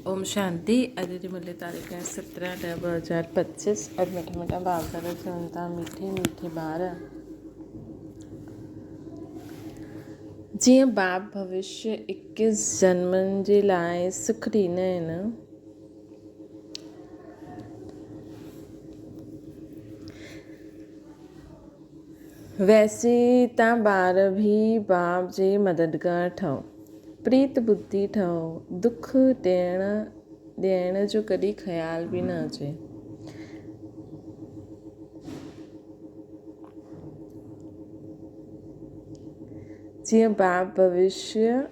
ओम शांति। अॼु जी मुल्ह तारीख़ है 17/10/2025। अॼु मिठा मिठा बाप दादा चवनि था मीठे मीठे ॿार जीअं बाप भविष्य 21 जन्मनि जे लाइ सुख ॾींदा आहिनि, वैसे तव्हां ॿार बि बाप जे मददगार ठहो, प्रीत बुद्धि ठहो, दुख ॾियण जो कॾहिं ख़्याल बि न अचे। जीअं बाप भविष्य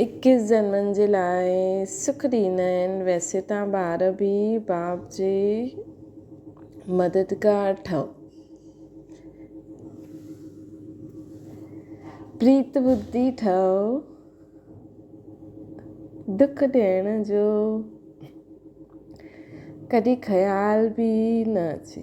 21 जन्मनि जे लाइ सुख ॾींदा आहिनि, वैसे तव्हां ॿार बि बाप जे मददगार ठहो, प्रीत बुद्धि ठहो, दुख ॾियण जो कॾहिं ख़्याल बि न अचे।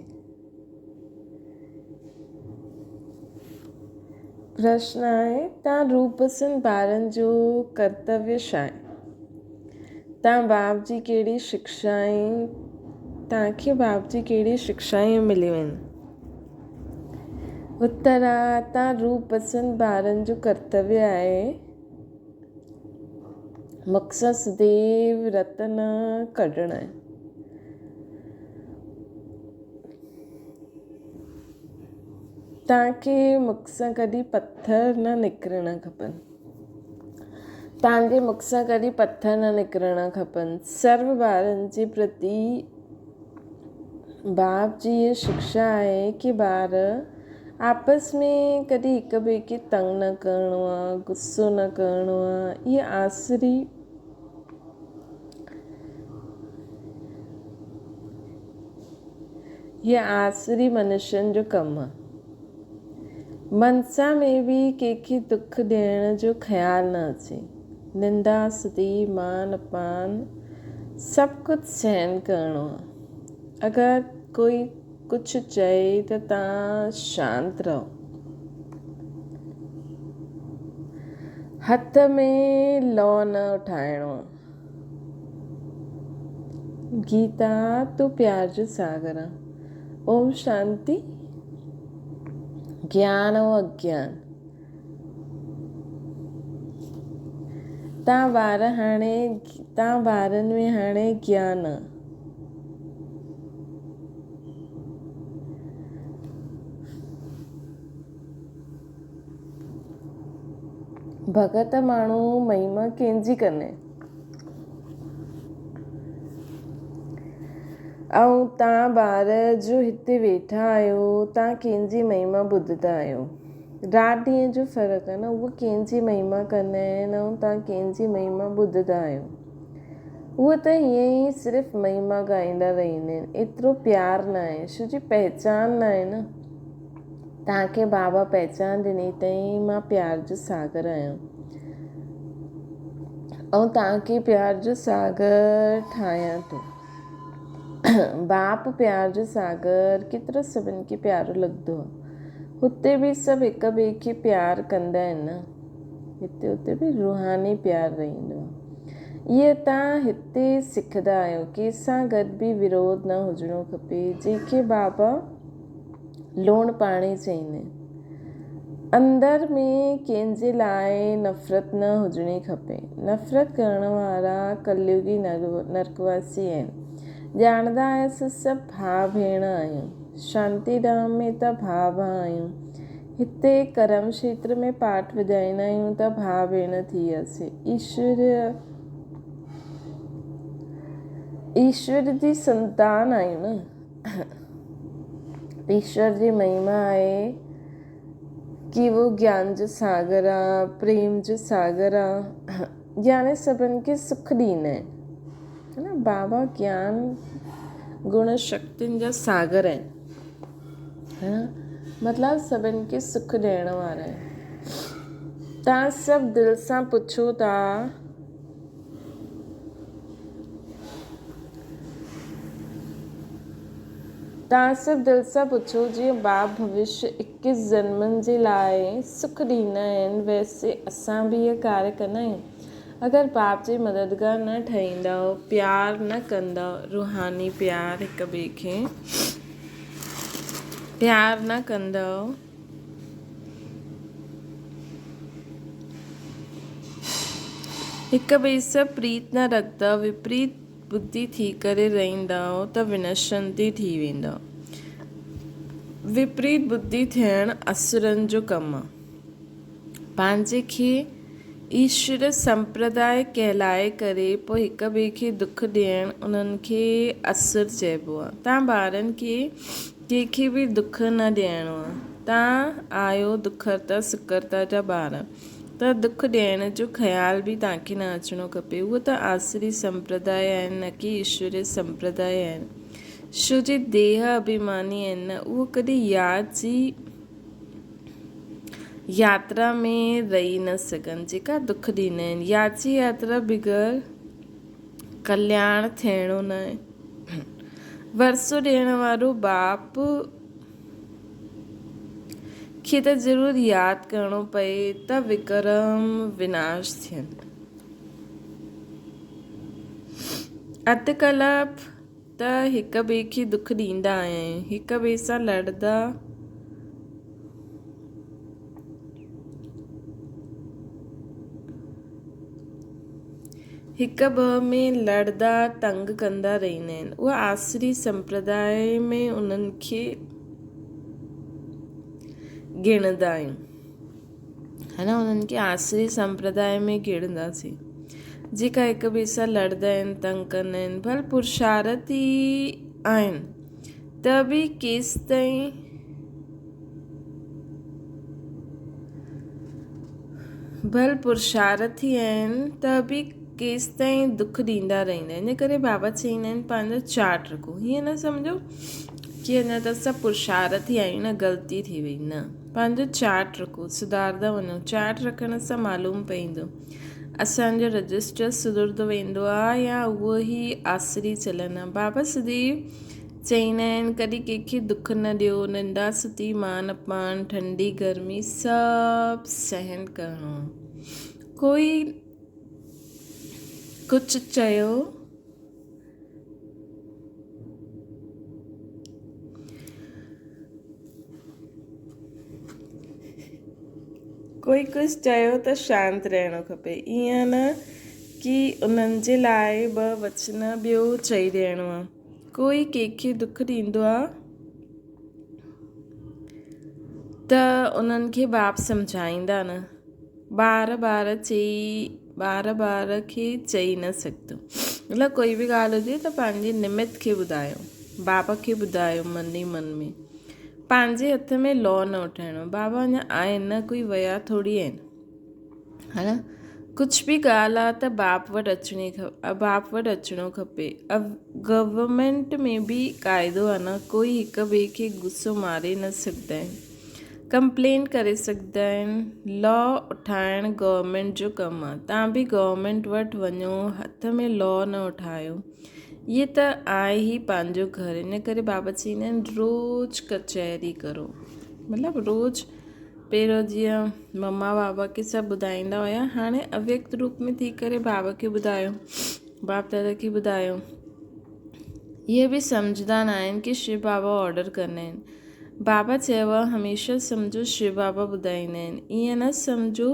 प्रश्न आहे, तव्हां रूपसनि ॿारनि जो कर्तव्य छा आहे? तव्हां बाप जी कहिड़ी शिक्षाएं तव्हांखे बाप जी कहिड़ी शिक्षाएं मिलियूं आहिनि? उत्तर आहे, तव्हां रूपसनि ॿारनि जो कर्तव्य आहे मक़सदु सदैव रतन कढणु आहे। तव्हांखे मुख सां कॾहिं पत्थर न निकिरणु खपनि, तव्हांजे मुख सां कॾहिं पत्थर न निकिरणु खपनि। सर्व ॿारनि जे प्रति बाप जी इहा शिक्षा आहे कि ॿार आपस में कॾहिं हिक ॿिए खे तंग न करिणो आहे, गुस्सो न करिणो आहे। इहा आसरी मनुष्यनि जो कमु आहे। मनसा में बि कंहिंखे दुख ॾियण जो ख़्याल न अचे। निंदा स्तुति मान अपमान सभु कुझु सहन करिणो आहे। अगरि कोई कुझु चए त तव्हां शांत रहो। हथ में लौ न उठाइणो आहे। गीता तूं प्यार जो सागर आहे। ओम शांति। ज्ञान ऐं अज्ञान, तव्हां ॿारनि में हाणे ज्ञान आहे। भगत माण्हू महिमा कंहिंजी कंदा आहिनि ऐं तव्हां ॿार जो हिते वेठा आहियो, तव्हां कंहिंजी महिमा ॿुधंदा आहियो। राति ॾींहं जो फ़र्क़ु आहे न, उहो कंहिंजी महिमा कंदा आहिनि ऐं तव्हां कंहिंजी महिमा ॿुधंदा आहियो। उहे त हीअं ई सिर्फ़ु महिमा ॻाईंदा रहंदा आहिनि, एतिरो प्यार न आहे, छो जी पहचान न आहे न। तव्हांखे बाबा पहचान ॾिनी अथई, मां प्यार जो सागर आहियां ऐं तव्हांखे प्यार जो सागर ठाहियां थो। बाप प्यार जो सागर केतिरो सभिनि खे प्यारो लॻंदो आहे। हुते बि सभु हिक ॿिए खे प्यार कंदा आहिनि न, हुते बि रूहानी प्यार रहंदो आहे। इहे तव्हां हिते सिखंदा आहियो। कंहिंसां गॾु बि विरोध न हुजिणो खपे, जंहिंखे बाबा लूणु पाणी चईंदा आहिनि। अंदर में कंहिंजे लाइ नफ़रत न हुजणी खपे। नफ़रत करण वारा कलयुगी नरकवासी आहिनि। ॼाणंदा आहियूं सभु भाउ भेण आहियूं। शांतीधाम में त भाउ आहियूं। हिते कर्म क्षेत्र में पाठ वॼाईंदा आहियूं त भाउ भेण थी वियासीं। ईश्वर जी संतान आहियूं न। ईश्वर जी महिमा आहे कि वो ज्ञान जो सागर आहे, प्रेम जो सागर आहे, यानी सभिनि खे सुख ॾींदा आहिनि, है न। बाबा ज्ञान गुण शक्तियुनि जा सागर आहिनि, है न। मतिलबु सभिनि खे सुख ॾियण वारा आहिनि। तव्हां सभु दिलि सां पुछो था तव्हां सिर्फ़ु दिलि सां पुछो, जीअं बाप भविष्य 21 जन्मनि जे लाइ सुख ॾींदा आहिनि, वैसे असां बि इहे कार्य कंदा आहियूं। अगरि बाप जे मददगार न ठहींदव, प्यार न कंदव, रूहानी प्यार हिक ॿिए खे प्यार न कंदव, हिक ॿिए सां प्रीत न रखंदव, विपरीत बुद्धि थी करे रहंदव त विनशंती थी वेंदव। विपरीत बुद्धि थियणु असुरनि जो कमु आहे। पंहिंजे खे ईश्वर संप्रदाय कहलाए करे पोइ हिक ॿिए खे दुख ॾियणु उन्हनि खे असुर चइबो आहे। तव्हां ॿारनि खे कंहिंखे बि दुख न ॾियणो आहे। तव्हां आहियो दुखरता सुकरता जा ॿार, त दुख ॾियण जो ख़्याल बि तव्हांखे न अचिणो खपे। उहो त आसुरी संप्रदाय आहिनि, न की ईश्वरीय संप्रदाय आहिनि। छो जे देह अभिमानी आहिनि न, उहो कॾहिं यादि जी यात्रा में रही न सघनि, जेका दुख ॾींदा आहिनि। यादि जी यात्रा बग़ैर कल्याण थियणो न आहे। वरसो ॾियण वारो बाप खे त ज़रूरु यादि करिणो पए त विक्रम विनाश थियनि। अधु कलाक त हिक ॿिए खे दुख ॾींदा आहियूं, हिक ॿिए सां लड़ंदा, हिक ॿ में लड़ंदा तंग कंदा रहंदा आहिनि। उहा आसुरी संप्रदाय में उन्हनि खे गिणंदा आहियूं, है ना। उन्हनि खे आसुरी संप्रदाय में गिणंदासीं, जेका हिक ॿिए सां लड़ंदा आहिनि, तंग कंदा आहिनि। भल पुरुषार्थी आहिनि त बि केसि ताईं केसि ताईं दुख ॾींदा रहंदा आहिनि। इन करे बाबा चईंदा आहिनि पंहिंजो चार्ट रखो। हीअं न सम्झो कि अञा त असां पुरुषार्थी आहियूं न, ग़लती थी वई, न। पंहिंजो चार्ट रखो, सुधारंदा वञो। चार्ट रखण सां मालूम पवंदो असांजो रजिस्टर सुधरंदो वेंदो आहे या उहो ई आसुरी चलन आहे। बाबा सदैव चईंदा आहिनि कॾहिं कंहिंखे दुख न ॾियो। निंदा स्तुति मान अपमान ठंडी गर्मी सभु सहन करिणो। कोई कुझु चयो, त शांति रहणो खपे। ईअं न कि उन्हनि जे लाइ ॿ वचन ॿियो चई ॾियणो आहे। कोई कंहिंखे दुख ॾींदो आहे त उन्हनि खे बाप सम्झाईंदा न। ॿार खे चई न सघंदो। मतिलबु कोई बि ॻाल्हि हुजे त पंहिंजे निमित खे ॿुधायो, बाप खे ॿुधायो मन ई मन में। पंहिंजे हथ में लॉ न उठाइणो। बाबा अञा आहिनि न, कोई विया थोरी आहिनि, है न। कुझु बि ॻाल्हि आहे त बाप वटि अचिणो खपे। गवर्नमेंट में बि क़ाइदो आहे न, कोई हिक ॿिए खे गुस्सो मारे न सघंदा आहिनि, कंप्लेन करे सघंदा आहिनि। लॉ उठाइणु गवर्नमेंट जो कमु आहे। तव्हां बि गवर्नमेंट वटि वञो, हथ में लॉ न उठायो। इहे त आहे ई पंहिंजो घर। इन करे बाबा चईंदा आहिनि रोज़ु कचहरी करो। मतिलबु रोज़ु, पहिरियों जीअं मम्मा बाबा खे सभु ॿुधाईंदा हुया, हाणे अव्यक्त रूप में थी करे बाबा खे ॿुधायो, बाप दादा खे ॿुधायो। इहे बि सम्झंदा न आहिनि कि शिव बाबा ऑडर कंदा आहिनि। बाबा चयो आहे हमेशह सम्झो शिव बाबा ॿुधाईंदा आहिनि। ईअं न सम्झो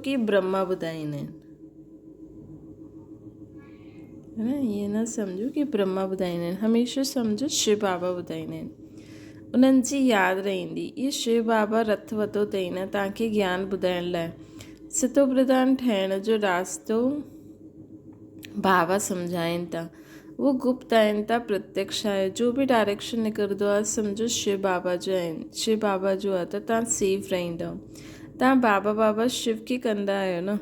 कि ब्रह्मा ॿुधाईंदा आहिनि, है न। ईअं न सम्झो कि ब्रह्मा ॿुधाईंदा आहिनि। हमेशह सम्झो शिव बाबा ॿुधाईंदा आहिनि। उन्हनि जी यादि रहंदी। इहे शिव बाबा रथ वरितो अथई न तव्हांखे ज्ञान ॿुधाइण लाइ। सितो प्रधान ठहिण जो रास्तो बाबा सम्झाइनि था। उहो गुप्त आहिनि त प्रत्यक्ष आहे। जो बि डायरेक्शन निकिरंदो आहे सम्झो शिव बाबा जो आहिनि, शिव बाबा जो आहे, त तव्हां सेफ रहंदव। तव्हां बाबा शिव खे कंदा आहियो न।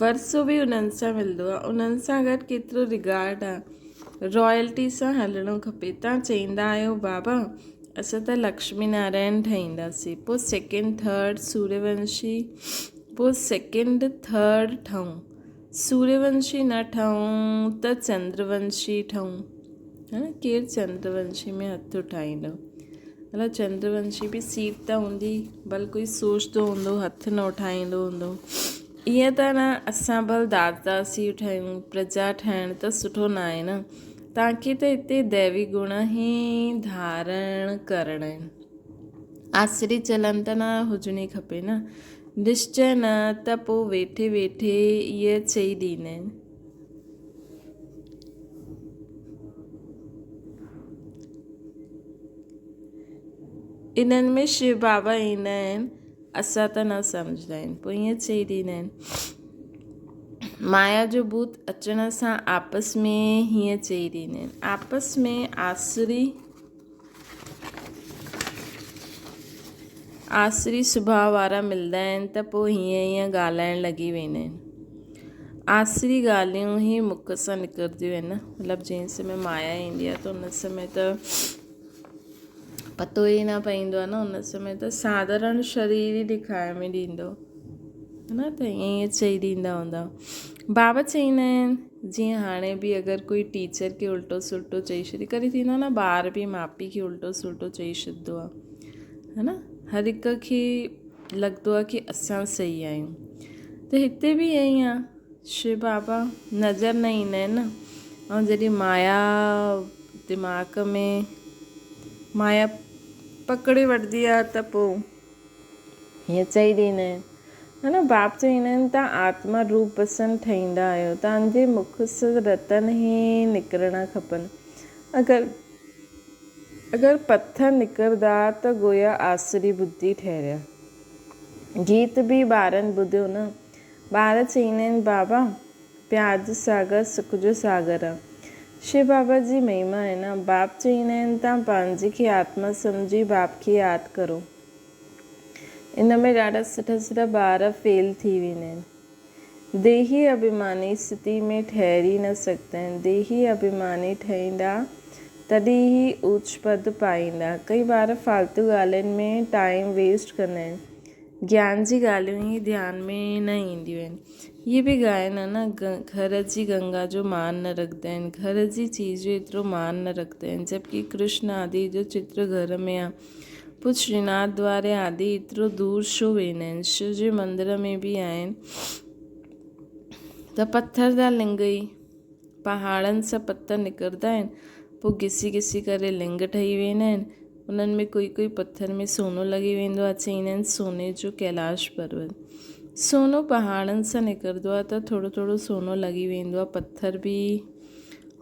वरसो बि उन्हनि सां मिलंदो आहे। उन्हनि सां गॾु केतिरो रिगार्ड आहे। रॉयल्टी सां हलणो खपे। तव्हां चईंदा आहियो बाबा असां त लक्ष्मी नारायण ठाहींदासीं, पोइ सेकेंड थर्ड सूर्यवंशी, पोइ सेकेंड थर्ड ठहूं, सूर्यवंशी न ठहूं त चंद्रवंशी ठहूं, है न। केरु चंद्रवंशी में हथु उठाईंदो? मतिलबु चंद्रवंशी बि सीट त हूंदी, भल कोई सोचंदो हूंदो, हथु न उठाईंदो हूंदो। ईअं त न असां भल दासदासी ठहियूं, प्रजा ठाहिण त सुठो न आहे न। तव्हांखे त हिते दैवी गुण ई धारण करणा आहिनि। आसरी चलन त न हुजणी खपे न। निश्चय न त पोइ वेठे वेठे इहे चई ॾींदा आहिनि। इन्हनि में शिव बाबा ईंदा आहिनि, असां त न सम्झंदा आहिनि, पोइ ईअं चई ॾींदा आहिनि। माया जो भूत अचण सां आपस में हीअं चई ॾींदा आहिनि। आपस में आसरी सुभाउ वारा मिलंदा आहिनि त पोइ हीअं ॻाल्हाइण लॻी वेंदा आहिनि। आसरी ॻाल्हियूं ई मुख सां निकिरंदियूं आहिनि, मतिलबु जंहिं समय माया ईंदी आहे त उन समय त पतो ई न पवंदो आहे न। उन समय त साधारण शरीर ई ॾेखारे में ॾींदो, है न। त ईअं चई ॾींदा हूंदा। बाबा चईंदा आहिनि जीअं हाणे बि अगरि कोई टीचर खे उल्टो सुल्टो चई छॾे, कॾहिं थींदो आहे न ॿार बि माउ पीउ खे उल्टो सुल्टो चई छॾंदो आहे, है न। हर हिक खे लॻंदो आहे की असां सही आहियूं। त हिते बि ईअं ई आहे, शिव बाबा नज़र न ईंदा आहिनि न। ऐं जॾहिं माया दिमाग़ में माया पकड़े वठंदी आहे त पोइ हीअं चई ॾींदा आहिनि, है न। बाप चईंदा आहिनि तव्हां आत्मा रूप बसनि ठहींदा आहियो, तव्हांजे मुख सां रतन ई निकिरणा खपनि। अगरि पत्थर निकिरंदा त गोया आसरी बुद्धि ठहिरिया। गीत बि ॿारनि ॿुधियो न। ॿार चईंदा आहिनि बाबा प्यार जो सागर सुख जो सागर आहे। शिव बाबा जी महिमा आहे न। बाप चईंदा आहिनि तव्हां पंहिंजी खे आत्मा सम्झी बाप खे यादि करो। इन में ॾाढा सुठा सुठा ॿार फेल थी वेंदा आहिनि। देही अभिमानी स्थिति में ठहरी न सघंदा आहिनि। देही अभिमानी ठहींदा तॾहिं ई ऊच पद पाईंदा। कई ॿार फालतू ॻाल्हियुनि में टाइम वेस्ट कंदा आहिनि, ज्ञान जी ॻाल्हियूं ई ध्यान में न ईंदियूं आहिनि। इहे बि ॻाइनि आहे न, घर जी गंगा जो मान न रखंदा आहिनि, घर जी चीज़ जो एतिरो मान न रखंदा आहिनि। जबकि कृष्ण आदि जो चित्र घर में आहे, पोइ श्रीनाथ द्वारे आदि एतिरो दूर छो वेंदा आहिनि। शिव जे मंदर में बि आहिनि त पत्थर जा लिंग ई, पहाड़नि सां पत्थर निकिरंदा आहिनि, पोइ घिसी घिसी करे लिंग ठही वेंदा आहिनि। उन्हनि में कोई पत्थर में सोनो लॻी वेंदो आहे, चईंदा आहिनि सोने जो कैलाश पर्वत। सोनो पहाड़नि सां निकिरंदो आहे त थोरो थोरो सोनो लॻी वेंदो आहे। पत्थर बि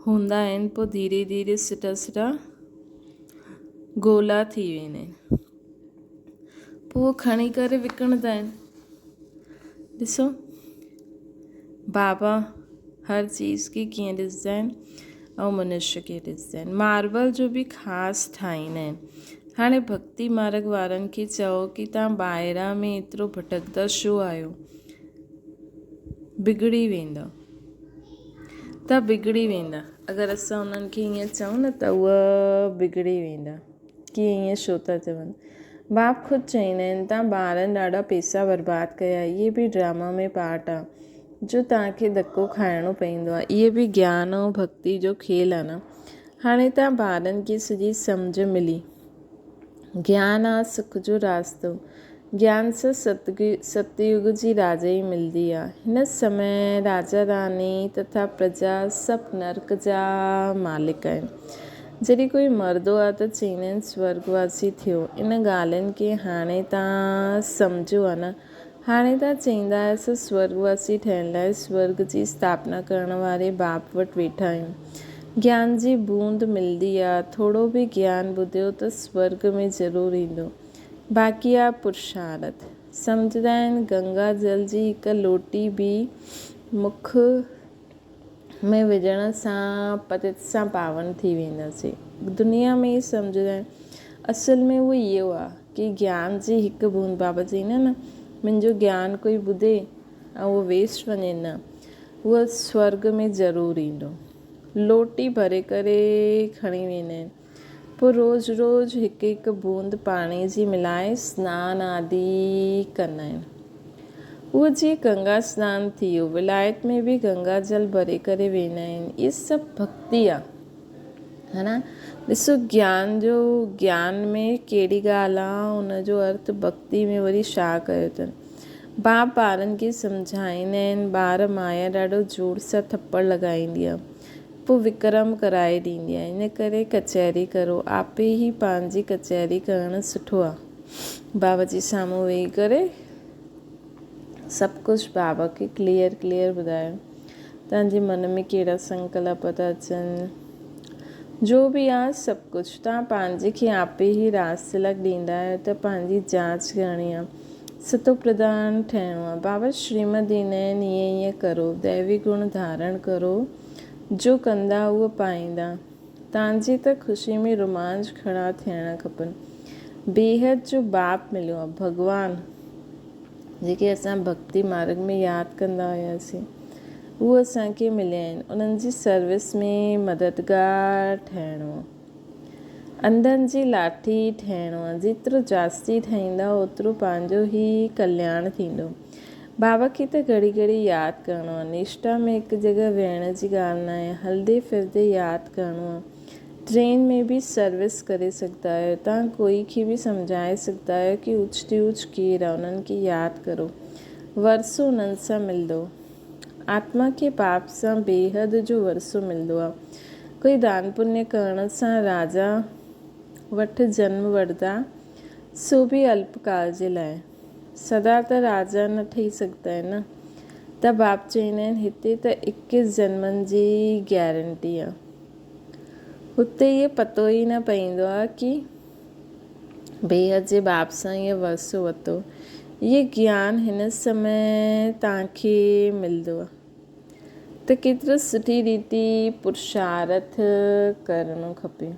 हूंदा आहिनि, पोइ धीरे धीरे सुठा सुठा गोला थी वेंदा आहिनि, पोइ खणी करे विकिणंदा आहिनि। ॾिसो बाबा हर चीज़ खे कीअं ॾिसंदा आहिनि ऐं मनुष्य खे ॾिसंदा आहिनि। मार्बल जो बि ख़ासि ठाहींदा आहिनि। हाणे भक्ति मार्ग वारनि खे चओ की तव्हां ॿाहिरां में एतिरो भटकंदा छो आहियो, बिगड़ी वेंदा त बिगड़ी वेंदा। अगरि असां उन्हनि खे ईअं चऊं न त उहा बिगड़ी वेंदा की ईअं छो था चवनि। बाप ख़ुदि चईंदा आहिनि तव्हां ॿारनि ॾाढा पैसा बर्बादु कया, इहे बि ड्रामा में पार्ट आहे जो तव्हांखे धक्को खाइणो पवंदो आहे। इहे बि ज्ञान ऐं भक्ति जो खेल आहे न। हाणे तव्हां ॿारनि खे सॼी सम्झ मिली, ज्ञान आहे सुख जो रास्तो। ज्ञान सां सतयुग जी राजाई मिलंदी आहे। हिन समय राजा रानी तथा प्रजा सभु नर्क जा मालिक आहिनि। जॾहिं कोई मरंदो आहे त चईंदा आहिनि स्वर्गवासी थियो। इन ॻाल्हियुनि खे हाणे तव्हां सम्झो आहे न। हाणे तव्हां चईंदा आहियो स्वर्गवासी ठहिण लाइ स्वर्ग जी स्थापना करण वारे बाप वटि वेठा आहियूं। ज्ञान जी बूंद मिलंदी आहे, थोरो बि ज्ञान ॿुधियो त स्वर्ग में ज़रूरु ईंदो। बाक़ी आहे पुरुषार्थ। सम्झंदा आहिनि गंगा जल जी हिकु लोटी बि मुख में विझण सां पतित सां पावन थी वेंदासीं। दुनिया में ई सम्झंदा आहिनि, असल में उहो इहो आहे की ज्ञान जी हिकु बूंद, बाबा चईंदा आहिनि न मुंहिंजो ज्ञान कोई ॿुधे ऐं उहो वेस्ट वञे न, उहो स्वर्ग में ज़रूरु ईंदो। लोटी भरे करे खणी वेंदा आहिनि। पोइ रोज़ु रोज़ु हिकु हिकु बूंद पाणी जी मिलाए सनानु आदि कंदा आहिनि। उहो जीअं गंगा सनानु थी वियो, विलायत में बि गंगा जल भरे करे वेंदा आहिनि। इहे सभु भक्ति आहे, है न। ॾिसो ज्ञान में कहिड़ी ॻाल्हि आहे, हुनजो अर्थ भक्ति में वरी छा कयो अथनि। बाप ॿारनि खे सम्झाईंदा आहिनि, ॿार माया ॾाढो ज़ोर सां थप्पड़ लॻाईंदी आहे, पोइ विक्रम कराए ॾींदी आहे। इन करे कचहरी करो, आपे ई पंहिंजी कचहरी करणु सुठो आहे। बाबा जे साम्हूं वेही करे सभु कुझु बाबा खे क्लियर ॿुधायो। तव्हांजे मन में कहिड़ा संकल्प था अचनि, जो बि आहे सभु कुझु तव्हां पंहिंजे खे आपे ई रास तिलक ॾींदा आहियो त पंहिंजी जांच करणी आहे, सतो प्रधान ठहिणो आहे। बाबा श्रीमत ॾींदा आहिनि, ईअं करो, दैवी गुण धारण करो, जो कंदा उहो पाईंदा। तव्हांजी त ख़ुशी में रोमांच खड़ा थियणा खपनि। बेहद जो बाप मिलियो आहे, भॻवानु, जेके असां भक्ति मार्ग में यादि कंदा हुआसीं, उहे असांखे मिलिया आहिनि। उन्हनि जी सर्विस में मददगार ठहिणो आहे, अंधनि जी लाठी ठहिणो आहे। जेतिरो जास्ती ठाहींदा ओतिरो पंहिंजो ई कल्याण थींदो। बाबा खे त घड़ी घड़ी यादि करिणो आहे। निष्ठा में हिकु जॻह वेहण जी ॻाल्हि न आहे, हलंदे फिरदे यादि करिणो आहे। ट्रेन में बि सर्विस करे सघंदा आहियो, तव्हां कोई खे बि सम्झाए सघंदा आहियो कि ऊचती ऊच केरु आहे, उन्हनि खे यादि करो, वरसो उन्हनि सां मिलंदो। आत्मा खे पाप सां बेहद जो वरसो मिलंदो आहे। कोई दान पुण्य करण सां राजा वटि जन्म वठंदा, सो बि अल्पकाल जे लाइ, सदा त राजा न ठही सघंदा आहिनि न। त बाप चवंदा आहिनि, हिते त 21 जन्मनि जी गैरेंटी आहे। हुते इहो पतो ई न पवंदो आहे कि बेहद जे बाप सां ईअं वरसो वरितो। इहे ज्ञान हिन समय तव्हांखे मिलंदो आहे। त केतिरो सुठी रीति पुरुषार्थ करणो खपे।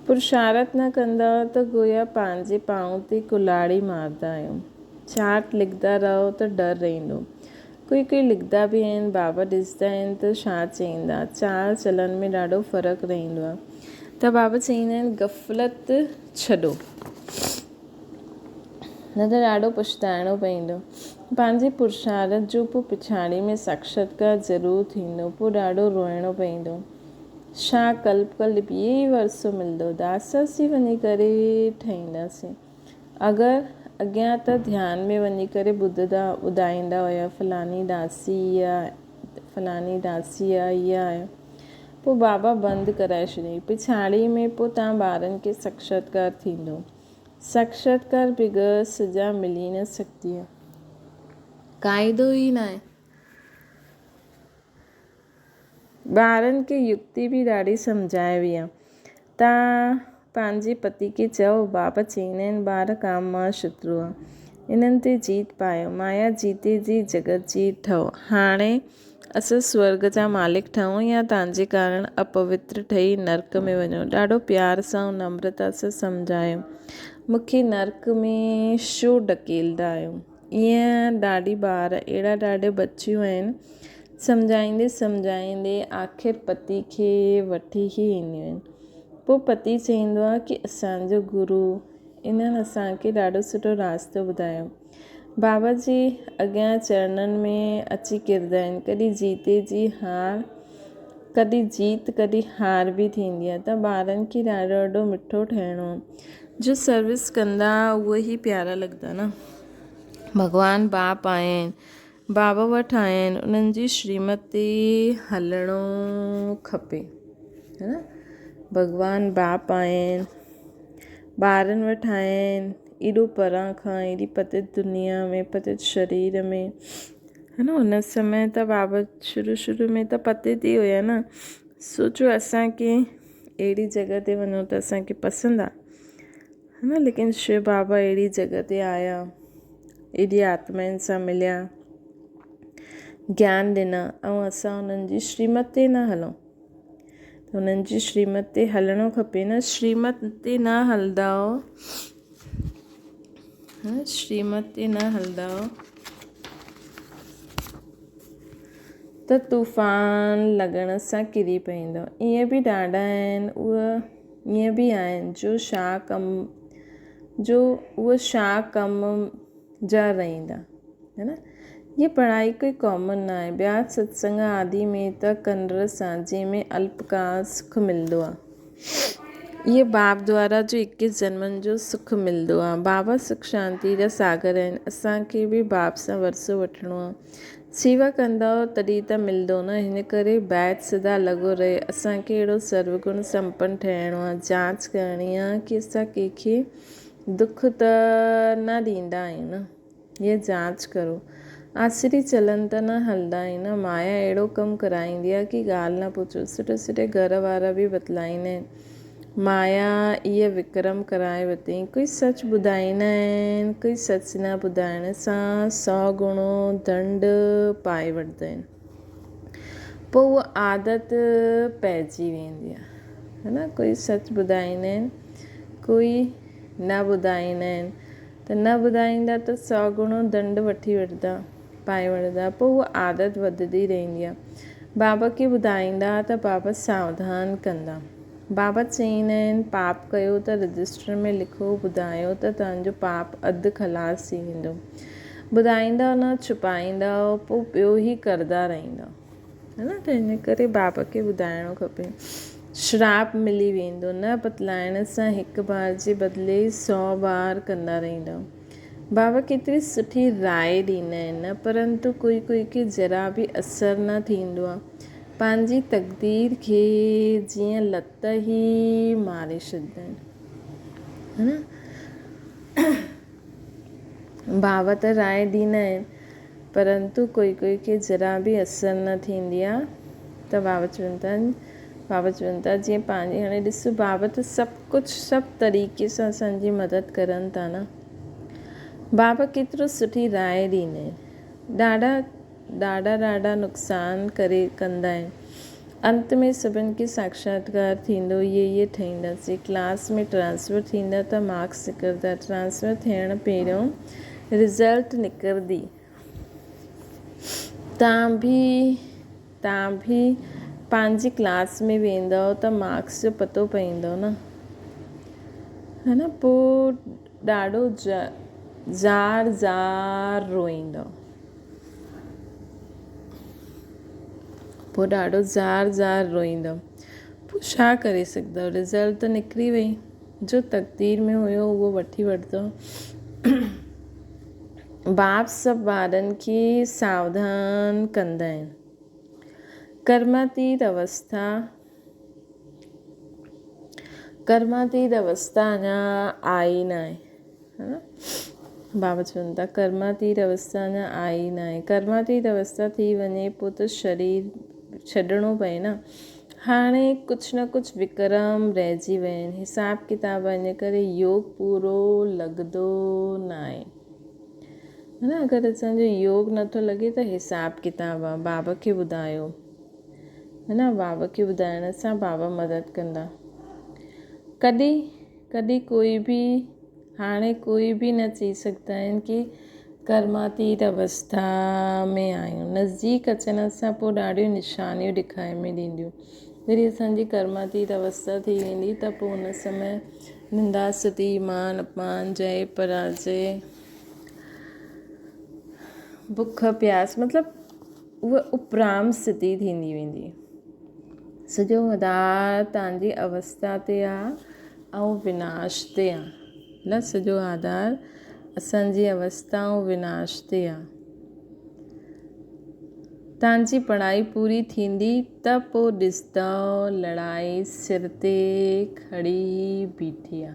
पुरुषार्थ न कंदा त गोया पंहिंजे पांव ते कुल्हाड़ी मारदा आहियूं। चार्ट लिखंदा रहो त डर रहंदो। कोई लिखंदा बि आहिनि, बाबा ॾिसंदा आहिनि त छा चवंदा, चाल चलन में ॾाढो फ़र्क़ु रहंदो आहे। त बाबा चवंदा आहिनि, गफ़लत छॾो, न त ॾाढो पछताइणो पवंदो। पंहिंजे पुरुषार्थ जो पोइ पिछाड़ी में साक्षात्कार ज़रूरु थींदो, पोइ ॾाढो रोइणो पवंदो। छा कल्प इहे ई वरसो मिलंदो, दासासी वञी करे ठहींदासीं। अगरि अॻियां त ध्यान में वञी करे ॿुधाईंदा हुया, फलानी दासी आहे, इहा आहे, पोइ बाबा बंदि कराए छॾियईं। पिछाड़ी में पोइ तव्हां ॿारनि खे साक्षात्कार थींदो। साक्षात्कार बग़ैर सजा मिली न सघंदी आहे, क़ाइदो ई न आहे। ॿारनि खे युक्ति बि ॾाढी सम्झाई वई आहे। तव्हां पंहिंजे पति खे चओ, बाबा चवंदा आहिनि, ॿार काम मां शत्रु आहे, इन्हनि ते जीत पायो, माया जीते जी जगत जीत ठहो। हाणे असां स्वर्ग जा मालिक ठहूं या तव्हांजे कारण अपवित्र ठही नर्क में वञो। ॾाढो प्यार सां ऐं नम्रता सां सम्झायो, मूंखे नर्क में छो ढकेलंदा आहियो। ईअं ॾाढी ॿार, अहिड़ा ॾाढे बचियूं आहिनि, सम्झाईंदे आख़िर पति खे वठी ई ईंदियूं आहिनि। पोइ पति चवंदो आहे कि असांजो गुरू, इन्हनि असांखे ॾाढो सुठो रास्तो ॿुधायो। बाबा जी अॻियां चरणनि में अची किरंदा आहिनि। कॾहिं जीत कॾहिं हार बि थींदी आहे। त ॿारनि खे ॾाढो मिठो ठहिणो आहे। जो सर्विस कंदा उहे ई प्यारा लॻंदा न। भॻवानु बाप आहिनि, बाबा वटि आया आहिनि, उन्हनि जी श्रीमत ते हलणो खपे, है न। भॻवानु बाप आहिनि, ॿारनि वटि आया आहिनि, एॾो परां खां, एॾी पतित दुनिया में, पतित शरीर में, है न। हुन समय त बाबा शुरू में त पतित ई हुया न। सोचो असांखे अहिड़ी जॻह ते वञो त असांखे पसंदि आहे, है न। लेकिन शिव बाबा अहिड़ी जॻह ते आया, एॾी आत्माउनि सां मिलिया, ज्ञान ॾिना, ऐं असां उन्हनि जी श्रीमत ते न हलूं। त उन्हनि जी श्रीमत ते हलणो खपे न। श्रीमत ते न हलंदा त तूफ़ान लॻण सां किरी पवंदो। ईअं बि ॾाढा आहिनि, ईअं बि आहिनि उहे छा कम जा रहंदा, है न। ये पढ़ाई कोई कॉमन न आहे। ॿिया सत्संग आदि में त कंडर सांझे में अल्पकाल सुख मिलंदो आहे। इहे बाप द्वारा जो 21 जन्मनि जो सुख मिलंदो आहे। बाबा सुख शांति जा सागर आहिनि। असांखे बि बाप सां वरसो वठिणो आहे। सेवा कंदव तॾहिं त मिलंदो न। हिन करे बैच सदा लॻो रहे। असांखे अहिड़ो सर्वगुण संपन्न ठहिणो आहे। जांच करणी आहे कि असां कंहिंखे दुख त न ॾींदा आहियूं न। हीअ जांच करो। आसिरी चलन त न हलंदा आहिनि। माया अहिड़ो कमु कराईंदी आहे कि ॻाल्हि न पुछो। सुठे सुठे घर वारा बि बतलाईंदा आहिनि। माया इहा विक्रम कराए वरितईं। कोई सच ॿुधाईंदा आहिनि, कोई सच न ॿुधाइण सां 100 गुणो दंड पाए वठंदा आहिनि। पोइ उहा आदत पइजी वेंदी आहे, है न। कोई सच ॿुधाईंदा आहिनि, कोई न ॿुधाईंदा आहिनि। त न ॿुधाईंदा त 100 गुणो दंड वठी वठंदा, पाए वठंदा। पोइ उहा आदत वधंदी रहंदी आहे। बाबा खे ॿुधाईंदा त बाबा सावधान कंदा। बाबा चईंदा आहिनि पाप कयो त रजिस्टर में लिखो, ॿुधायो त तव्हांजो पाप अधु ख़लास थी वेंदो। ॿुधाईंदा न, छुपाईंदा, पोइ ॿियो ई करदा रहंदा, है न। त हिन करे बाबा खे ॿुधाइणो खपे। श्राप मिली वेंदो। न बतलाइण सां हिकु बार जे बदिले 100 बार कंदा रहंदा। बाबा केतिरी सुठी राय ॾींदा आहिनि, परंतु कोई खे ज़रा बि असरु न थींदो आहे। पंहिंजी तक़दीर खे जीअं लत ई मारे छॾींदा आहिनि, है न। बाबा त राय ॾींदा आहिनि, परंतु कोई खे ज़रा बि असरु न थींदी आहे। त बाबा चवनि था जीअं पंहिंजी, हाणे ॾिसो बाबा त सभु तरीक़े सां असांजी मदद करनि था न। बाबा केतिरो सुठी राय ॾींदा आहिनि। ॾाढा नुक़सान कंदा आहिनि। अंत में सभिनि खे साक्षात्कार थींदो। इहे ठहींदासीं। क्लास में ट्रांसफ़र थींदा त मार्क्स निकिरंदा। ट्रांसफ़र थियण पहिरियों रिज़ल्ट निकिरंदी। तव्हां बि पंहिंजी क्लास में वेंदव त मार्क्स जो पतो पवंदो न, है न। पोइ ॾाढो ज़ार रोईंदो। पोइ छा करे सघंदव। रिज़ल्ट त निकिरी वई। जो तक़दीर में हुयो उहो वठी वठंदो। बाप सभु ॿारनि खे सावधान कंदा आहिनि। कर्मातीत अवस्था अञा आई न आहे, है न। बाबा चवनि था कर्मातीत अवस्था अञा आई न आहे। कर्मातीत अवस्था थी वञे पोइ त शरीर छॾिणो पए न। हाणे कुझु न कुझु विक्रम रहिजी विया आहिनि। हिसाब किताब इन करे योग पूरो लॻंदो न आहे, है न। अगरि असांजो योग नथो लॻे त हिसाब किताब आहे। बाबा खे ॿुधायो, है न। बाबा खे ॿुधाइण सां बाबा मदद कंदा। कॾहिं कोई बि न चई सघंदा आहिनि कि कर्मातीत अवस्था में आहियूं। नज़दीक अचण सां पोइ ॾाढियूं निशानियूं ॾेखारे में ॾींदियूं। जॾहिं असांजी कर्मातीत अवस्था थी वेंदी त पोइ हुन समय निंदा स्तुति मान अपमान जय पराजय बुख प्यास मतिलबु उहा उपराम स्थिति थींदी वेंदी। सॼो आधार तव्हांजी अवस्था ते आहे ऐं विनाश ते आहे, न। सॼो आधार असांजी अवस्था ऐं विनाश ते आहे। तव्हांजी पढ़ाई पूरी थींदी त पोइ ॾिसंदव लड़ाई सिर ते खड़ी बीठी आहे।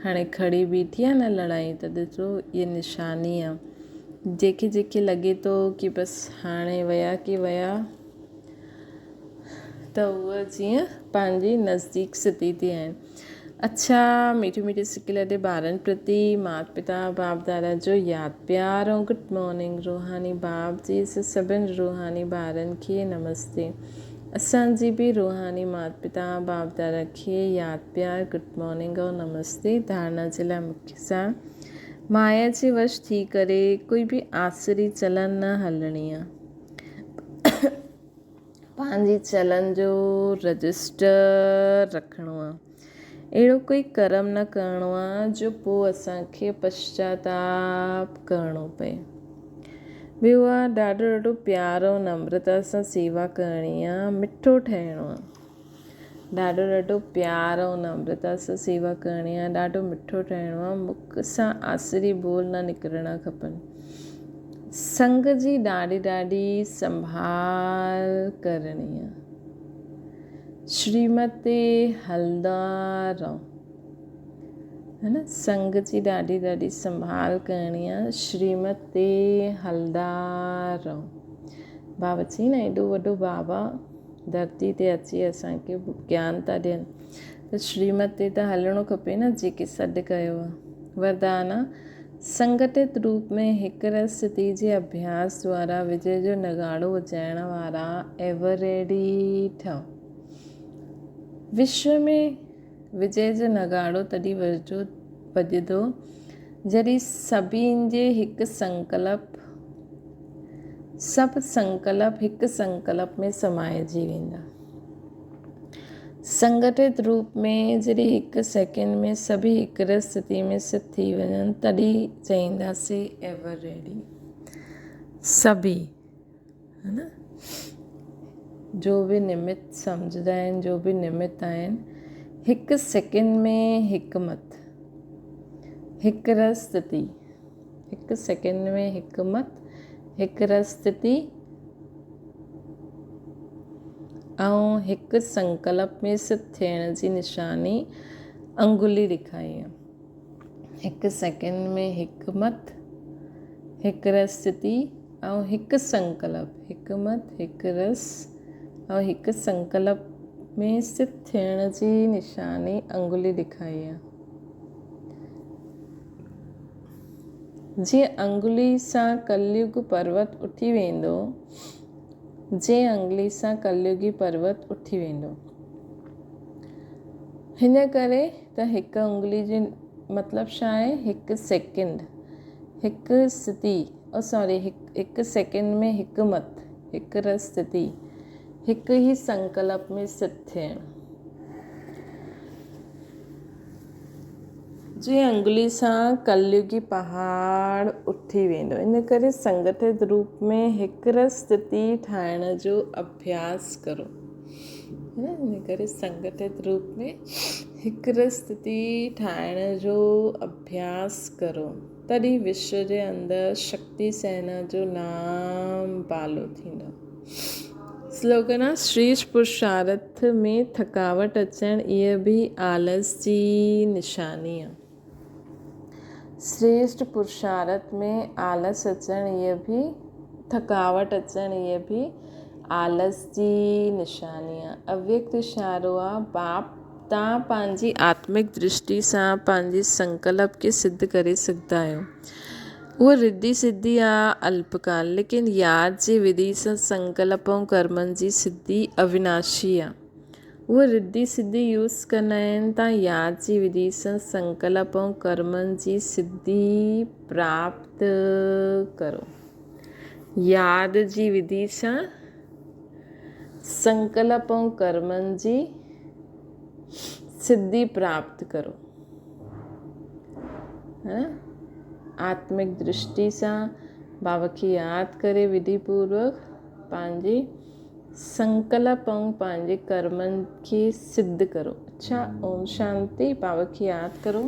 हाणे खड़ी बीठी आहे न लड़ाई, त ॾिसो इहा निशानी आहे। जेके लॻे थो कि बसि हाणे विया कि विया, त उहा जीअं पंहिंजी नज़दीक स्थिति ते आहिनि। अच्छा मीठी सिकिलटे ॿारनि प्रति माता पिता बाप दादा जो यादि प्यार ऐं गुड मॉर्निंग। रूहानी बाप जी सभिनि रूहानी ॿारनि खे नमस्ते। असांजी बि रूहानी माता पिता बाप दादा खे यादि प्यार गुड मॉर्निंग ऐं नमस्ते। धारणा जे लाइ मुख्य सां माया जे वश थी करे कोई बि आसरी चलन न हलणी आहे। पंहिंजी चलन जो रजिस्टर रखिणो आहे। अहिड़ो कोई कर्म न करिणो आहे जो पोइ असांखे पश्चाताप करिणो पए। ॿियो आहे ॾाढो ॾाढो प्यार ऐं नम्रता सां सेवा करणी आहे, मिठो ठहिणो आहे। ॾाढो ॾाढो प्यार ऐं नम्रता सां सेवा करणी आहे, ॾाढो मिठो ठहिणो आहे, मुख सां आसरी बोल न निकिरणा खपनि। संग जी ॾाढी ॾाढी संभाल करणी आहे। श्रीमते हलंदा रहो, है न। संग जी ॾाढी ॾाढी संभाल करणी आहे, श्रीमते हलंदा रहो। बाबा चई न एॾो वॾो बाबा धरती ते अची असांखे ज्ञान था ॾियनि, त श्रीमत ते त हलणो खपे न, जेके सॾु कयो आहे। वरदान आहे संगठित रूप में हिकु रस स्थिति जे अभ्यास द्वारा विजय जो नगाड़ो वॼाइण वारा एवर रेडी ठहो। विश्व में विजय जो नगाड़ो तॾहिं वॼंदो जॾहिं सभिनि जे हिकु संकल्प, सभु संकल्प हिकु संकल्प में समाइजी वेंदा। संगठित रूप में जॾहिं हिकु सेकेंड में सभी हिकु रस स्थिति में स्थित थी वञनि तॾहिं चईंदासीं एवर रेडी। सभी, है न, जो बि निमित सम्झंदा आहिनि, जो बि निमित आहिनि, हिकु सेकेंड में हिकु मत, हिकु रस स्थिति, हिकु सेकेंड में हिकु मत, हिकु रस स्थिति ऐं हिकु संकल्प में स्थित थियण जी निशानी अंगुली ॾेखारी आहे। हिकु सेकेंड में हिकु मत, हिकु रस स्थिति ऐं हिकु संकल्प, हिकु मत, हिकु रस ऐं हिकु संकल्प में स्थित थियण जी निशानी अंगुली ॾेखारी आहे। जीअं अंगुली सां कलयुग पर्वत उठी वेंदो, जंहिं अंगुली सां कलयुगी पर्वत उठी वेंदो। हिन करे त हिकु अंगुली जी मतिलबु छा आहे, हिकु सेकेंड, हिकु स्थिति, हिकु सेकेंड में हिकु मत, हिकु रस स्थिति, हिकु ई संकल्प में स्थित थियणु। जीअं अंगुली सां कलयुगी पहाड़ उथी वेंदो। इन करे संगठित रूप में हिकु रस स्थिति ठाहिण जो अभ्यास करो। इन करे संगठित रूप में हिकु रस स्थिति ठाहिण जो अभ्यास करो, तॾहिं विश्व जे अंदरि शक्ति सेना जो नाम बालो थींदो। स्लोगन आहे श्रेष्ठ पुरुषार्थ में थकावट अचणु इहा बि आलस जी निशानी आहे। श्रेष्ठ पुरुषार्थ में आलस अचणु इहा बि, थकावट अचणु इहा बि आलस जी निशानी आहे। अव्यक्त इशारो आहे बाप, तव्हां पंहिंजी आत्मिक दृष्टि सां पंहिंजे संकल्प खे सिद्ध करे सघंदा आहियो। उहा रिद्धि सिद्धि आहे अल्पकाल, लेकिन यादि जी विधि सां संकल्प ऐं कर्मनि जी सिद्धि अविनाशी आहे। उहा रिद्धि सिद्धि यूज़ कंदा आहिनि, तव्हां यादि जी विधि सां संकल्प ऐं कर्मनि जी सिद्धि प्राप्त करो। यादि जी विधि सां संकल्प ऐं कर्मनि जी सिद्धि प्राप्त करो, है न। आत्मिक दृष्टि सां बाबा खे यादि करे विधिपूर्वक पंहिंजे संकल्प ऐं पंहिंजे कर्मनि खे सिद्ध करो। अच्छा, ओम शांति। बाबा खे यादि करो।